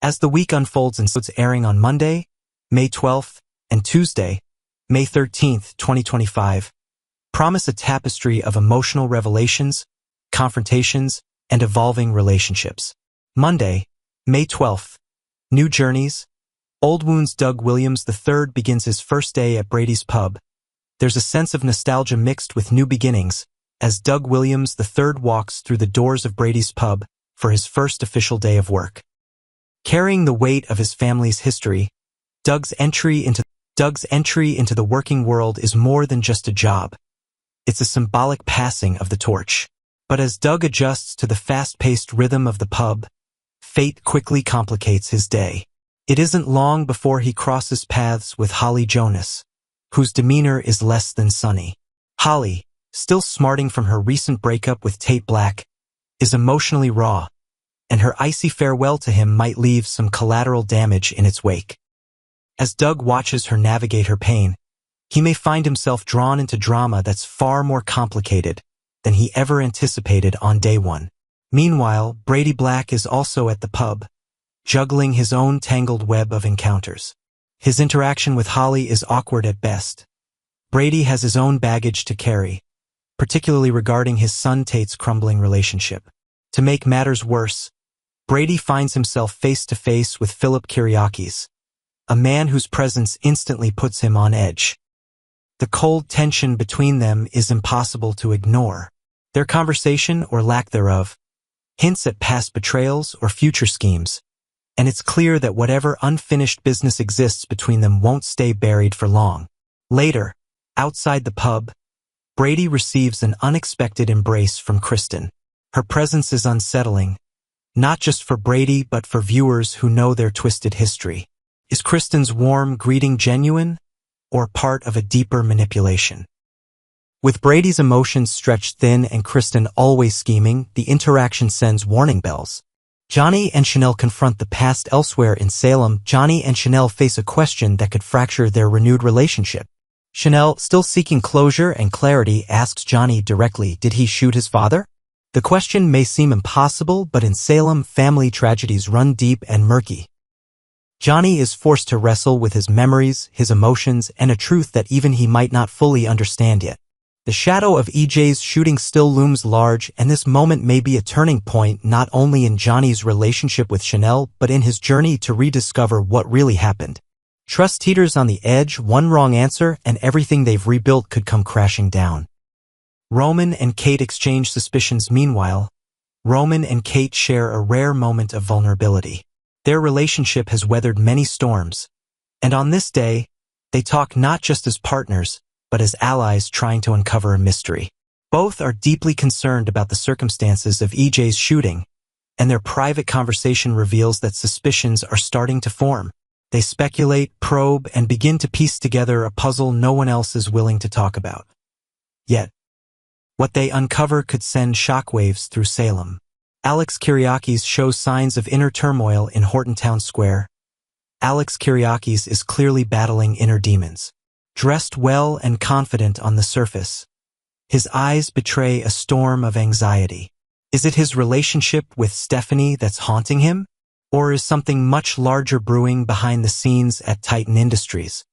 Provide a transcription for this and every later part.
As the week unfolds and it's airing on Monday, May 12th, and Tuesday, May 13th, 2025, promise a tapestry of emotional revelations, confrontations, and evolving relationships. Monday, May 12th, New Journeys. Old wounds. Doug Williams III begins his first day at Brady's pub. There's a sense of nostalgia mixed with new beginnings as Doug Williams III walks through the doors of Brady's pub for his first official day of work. Carrying the weight of his family's history, Doug's entry into the working world is more than just a job. It's a symbolic passing of the torch. But as Doug adjusts to the fast-paced rhythm of the pub, fate quickly complicates his day. It isn't long before he crosses paths with Holly Jonas, whose demeanor is less than sunny. Holly, still smarting from her recent breakup with Tate Black, is emotionally raw, and her icy farewell to him might leave some collateral damage in its wake. As Doug watches her navigate her pain, he may find himself drawn into drama that's far more complicated than he ever anticipated on day one. Meanwhile, Brady Black is also at the pub, juggling his own tangled web of encounters. His interaction with Holly is awkward at best. Brady has his own baggage to carry, particularly regarding his son Tate's crumbling relationship. To make matters worse, Brady finds himself face-to-face with Philip Kyriakis, a man whose presence instantly puts him on edge. The cold tension between them is impossible to ignore. Their conversation, or lack thereof, hints at past betrayals or future schemes, and it's clear that whatever unfinished business exists between them won't stay buried for long. Later, outside the pub, Brady receives an unexpected embrace from Kristen. Her presence is unsettling, not just for Brady but for viewers who know their twisted history. Is Kristen's warm greeting genuine, or part of a deeper manipulation? With Brady's emotions stretched thin and Kristen always scheming, the interaction sends warning bells. Johnny and Chanel confront the past elsewhere in Salem. Johnny and Chanel face a question that could fracture their renewed relationship. Chanel, still seeking closure and clarity, asks Johnny directly, did he shoot his father? The question may seem impossible, but in Salem, family tragedies run deep and murky. Johnny is forced to wrestle with his memories, his emotions, and a truth that even he might not fully understand yet. The shadow of EJ's shooting still looms large, and this moment may be a turning point not only in Johnny's relationship with Chanel, but in his journey to rediscover what really happened. Trust teeters on the edge, one wrong answer, and everything they've rebuilt could come crashing down. Roman and Kate exchange suspicions. Meanwhile, Roman and Kate share a rare moment of vulnerability. Their relationship has weathered many storms, and on this day, they talk not just as partners, but as allies trying to uncover a mystery. Both are deeply concerned about the circumstances of EJ's shooting, and their private conversation reveals that suspicions are starting to form. They speculate, probe, and begin to piece together a puzzle no one else is willing to talk about. Yet, what they uncover could send shockwaves through Salem. Alex Kyriakis shows signs of inner turmoil in Horton Town Square. Alex Kyriakis is clearly battling inner demons. Dressed well and confident on the surface, his eyes betray a storm of anxiety. Is it his relationship with Stephanie that's haunting him? Or is something much larger brewing behind the scenes at Titan Industries?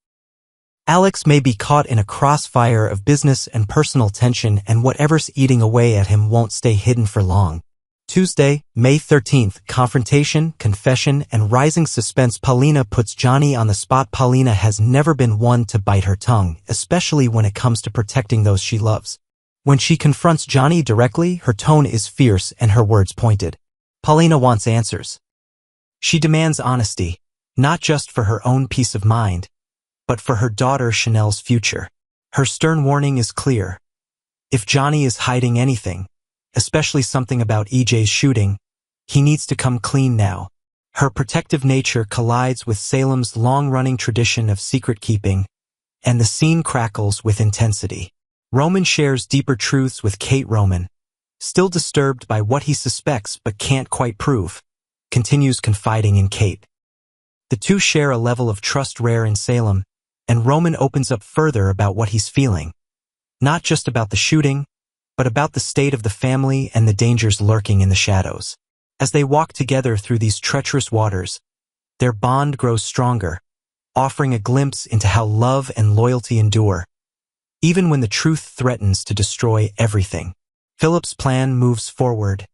Alex may be caught in a crossfire of business and personal tension, and whatever's eating away at him won't stay hidden for long. Tuesday, May 13th, confrontation, confession, and rising suspense. Paulina puts Johnny on the spot. Paulina has never been one to bite her tongue, especially when it comes to protecting those she loves. When she confronts Johnny directly, her tone is fierce and her words pointed. Paulina wants answers. She demands honesty, not just for her own peace of mind, but for her daughter Chanel's future. Her stern warning is clear. If Johnny is hiding anything, especially something about EJ's shooting, he needs to come clean now. Her protective nature collides with Salem's long-running tradition of secret-keeping, and the scene crackles with intensity. Roman shares deeper truths with Kate. Roman, still disturbed by what he suspects but can't quite prove, continues confiding in Kate. The two share a level of trust rare in Salem, and Roman opens up further about what he's feeling. Not just about the shooting, but about the state of the family and the dangers lurking in the shadows. As they walk together through these treacherous waters, Their bond grows stronger, offering a glimpse into how love and loyalty endure, even when the truth threatens to destroy everything. Philip's plan moves forward.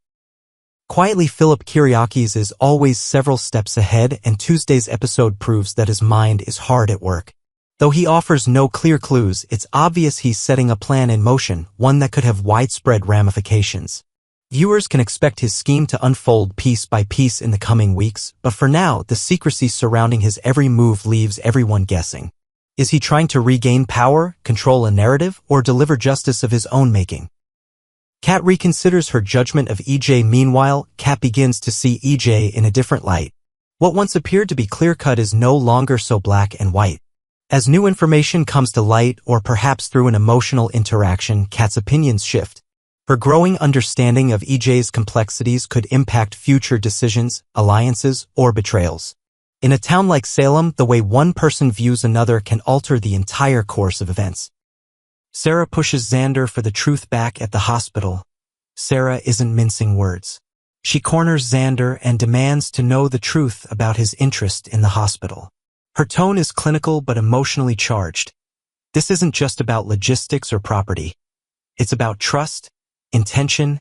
Quietly, Philip Kiriakis is always several steps ahead, and Tuesday's episode proves that his mind is hard at work. Though he offers no clear clues, it's obvious he's setting a plan in motion, one that could have widespread ramifications. Viewers can expect his scheme to unfold piece by piece in the coming weeks, but for now, the secrecy surrounding his every move leaves everyone guessing. Is he trying to regain power, control a narrative, or deliver justice of his own making? Kat reconsiders her judgment of EJ. Meanwhile, Kat begins to see EJ in a different light. What once appeared to be clear-cut is no longer so black and white. As new information comes to light, or perhaps through an emotional interaction, Kat's opinions shift. Her growing understanding of EJ's complexities could impact future decisions, alliances, or betrayals. In a town like Salem, the way one person views another can alter the entire course of events. Sarah pushes Xander for the truth back at the hospital. Sarah isn't mincing words. She corners Xander and demands to know the truth about his interest in the hospital. Her tone is clinical but emotionally charged. This isn't just about logistics or property. It's about trust, intention,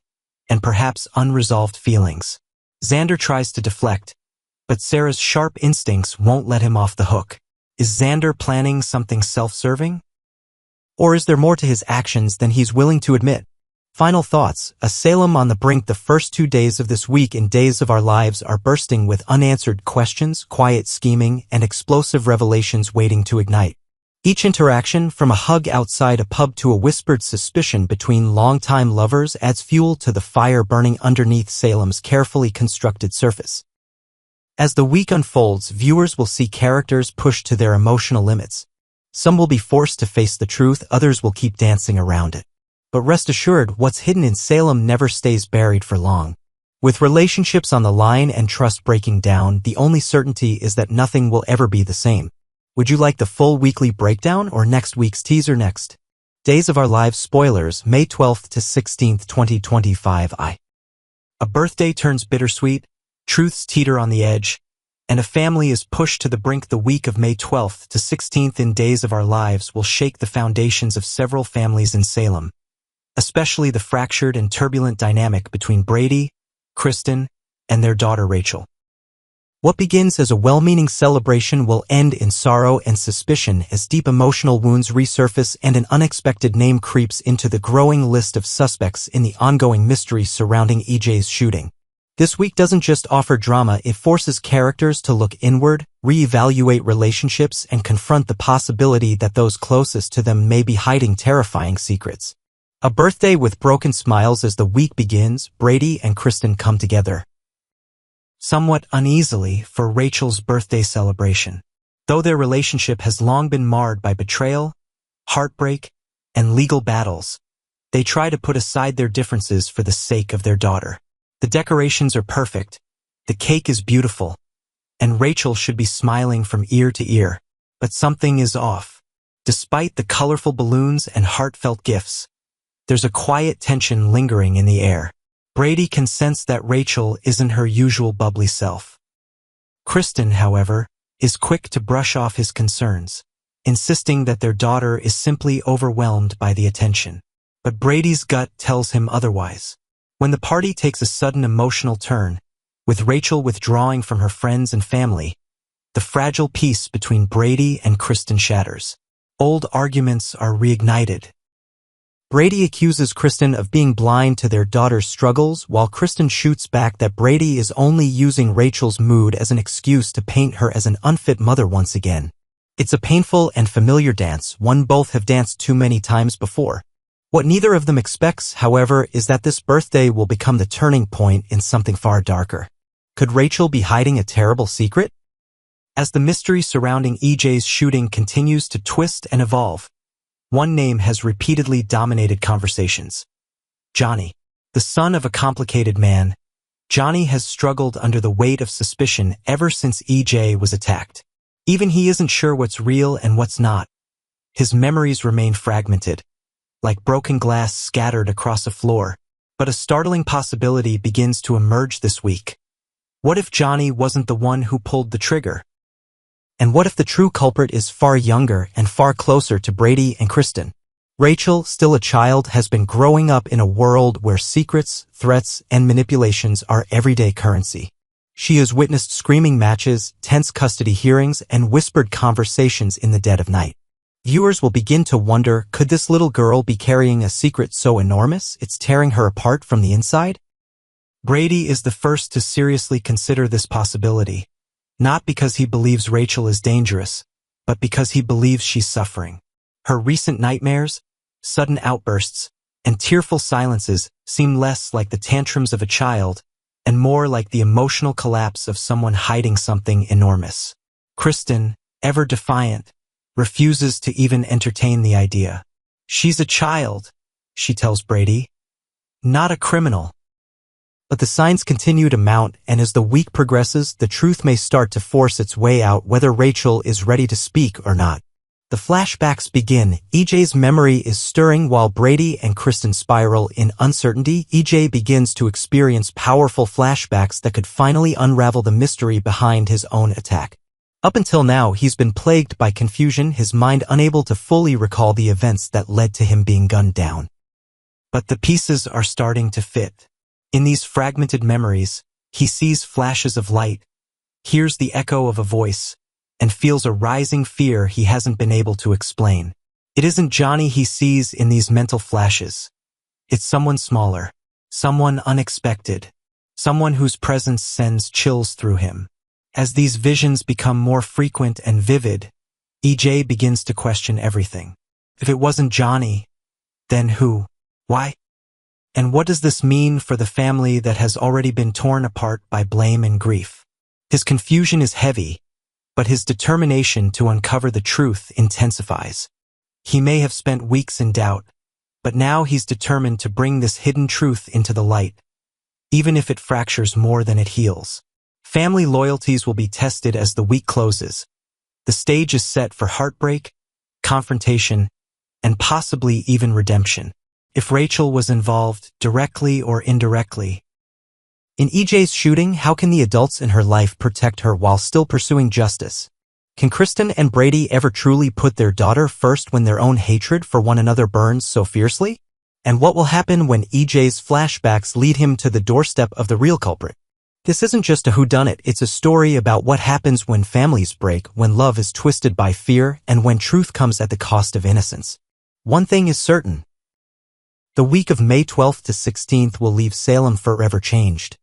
and perhaps unresolved feelings. Xander tries to deflect, but Sarah's sharp instincts won't let him off the hook. Is Xander planning something self-serving? Or is there more to his actions than he's willing to admit? Final thoughts. A Salem on the brink. The first 2 days of this week in Days of Our Lives are bursting with unanswered questions, quiet scheming, and explosive revelations waiting to ignite. Each interaction, from a hug outside a pub to a whispered suspicion between longtime lovers, adds fuel to the fire burning underneath Salem's carefully constructed surface. As the week unfolds, viewers will see characters pushed to their emotional limits. Some will be forced to face the truth, others will keep dancing around it. But rest assured, what's hidden in Salem never stays buried for long. With relationships on the line and trust breaking down, the only certainty is that nothing will ever be the same. Would you like the full weekly breakdown or next week's teaser next? Days of Our Lives Spoilers, May 12th to 16th, 2025. A birthday turns bittersweet, truths teeter on the edge, and a family is pushed to the brink. The week of May 12th to 16th in Days of Our Lives will shake the foundations of several families in Salem, especially the fractured and turbulent dynamic between Brady, Kristen, and their daughter Rachel. What begins as a well-meaning celebration will end in sorrow and suspicion as deep emotional wounds resurface and an unexpected name creeps into the growing list of suspects in the ongoing mystery surrounding EJ's shooting. This week doesn't just offer drama, it forces characters to look inward, reevaluate relationships, and confront the possibility that those closest to them may be hiding terrifying secrets. A birthday with broken smiles. As the week begins, Brady and Kristen come together, somewhat uneasily, for Rachel's birthday celebration. Though their relationship has long been marred by betrayal, heartbreak, and legal battles, they try to put aside their differences for the sake of their daughter. The decorations are perfect, the cake is beautiful, and Rachel should be smiling from ear to ear. But something is off. Despite the colorful balloons and heartfelt gifts, there's a quiet tension lingering in the air. Brady can sense that Rachel isn't her usual bubbly self. Kristen, however, is quick to brush off his concerns, insisting that their daughter is simply overwhelmed by the attention. But Brady's gut tells him otherwise. When the party takes a sudden emotional turn, with Rachel withdrawing from her friends and family, the fragile peace between Brady and Kristen shatters. Old arguments are reignited. Brady accuses Kristen of being blind to their daughter's struggles, while Kristen shoots back that Brady is only using Rachel's mood as an excuse to paint her as an unfit mother once again. It's a painful and familiar dance, one both have danced too many times before. What neither of them expects, however, is that this birthday will become the turning point in something far darker. Could Rachel be hiding a terrible secret? As the mystery surrounding EJ's shooting continues to twist and evolve, one name has repeatedly dominated conversations. Johnny. The son of a complicated man, Johnny has struggled under the weight of suspicion ever since EJ was attacked. Even he isn't sure what's real and what's not. His memories remain fragmented, like broken glass scattered across a floor. But a startling possibility begins to emerge this week. What if Johnny wasn't the one who pulled the trigger? And what if the true culprit is far younger and far closer to Brady and Kristen? Rachel, still a child, has been growing up in a world where secrets, threats, and manipulations are everyday currency. She has witnessed screaming matches, tense custody hearings, and whispered conversations in the dead of night. Viewers will begin to wonder, could this little girl be carrying a secret so enormous it's tearing her apart from the inside? Brady is the first to seriously consider this possibility, not because he believes Rachel is dangerous, but because he believes she's suffering. Her recent nightmares, sudden outbursts, and tearful silences seem less like the tantrums of a child and more like the emotional collapse of someone hiding something enormous. Kristen, ever defiant, refuses to even entertain the idea. She's a child, she tells Brady, not a criminal. But the signs continue to mount, and as the week progresses, the truth may start to force its way out whether Rachel is ready to speak or not. The flashbacks begin. EJ's memory is stirring while Brady and Kristen spiral in uncertainty. EJ begins to experience powerful flashbacks that could finally unravel the mystery behind his own attack. Up until now, he's been plagued by confusion, his mind unable to fully recall the events that led to him being gunned down. But the pieces are starting to fit. In these fragmented memories, he sees flashes of light, hears the echo of a voice, and feels a rising fear he hasn't been able to explain. It isn't Johnny he sees in these mental flashes. It's someone smaller, someone unexpected, someone whose presence sends chills through him. As these visions become more frequent and vivid, EJ begins to question everything. If it wasn't Johnny, then who? Why? And what does this mean for the family that has already been torn apart by blame and grief? His confusion is heavy, but his determination to uncover the truth intensifies. He may have spent weeks in doubt, but now he's determined to bring this hidden truth into the light, even if it fractures more than it heals. Family loyalties will be tested as the week closes. The stage is set for heartbreak, confrontation, and possibly even redemption. If Rachel was involved, directly or indirectly. In EJ's shooting, how can the adults in her life protect her while still pursuing justice? Can Kristen and Brady ever truly put their daughter first when their own hatred for one another burns so fiercely? And what will happen when EJ's flashbacks lead him to the doorstep of the real culprit? This isn't just a whodunit, it's a story about what happens when families break, when love is twisted by fear, and when truth comes at the cost of innocence. One thing is certain. The week of May 12th to 16th will leave Salem forever changed.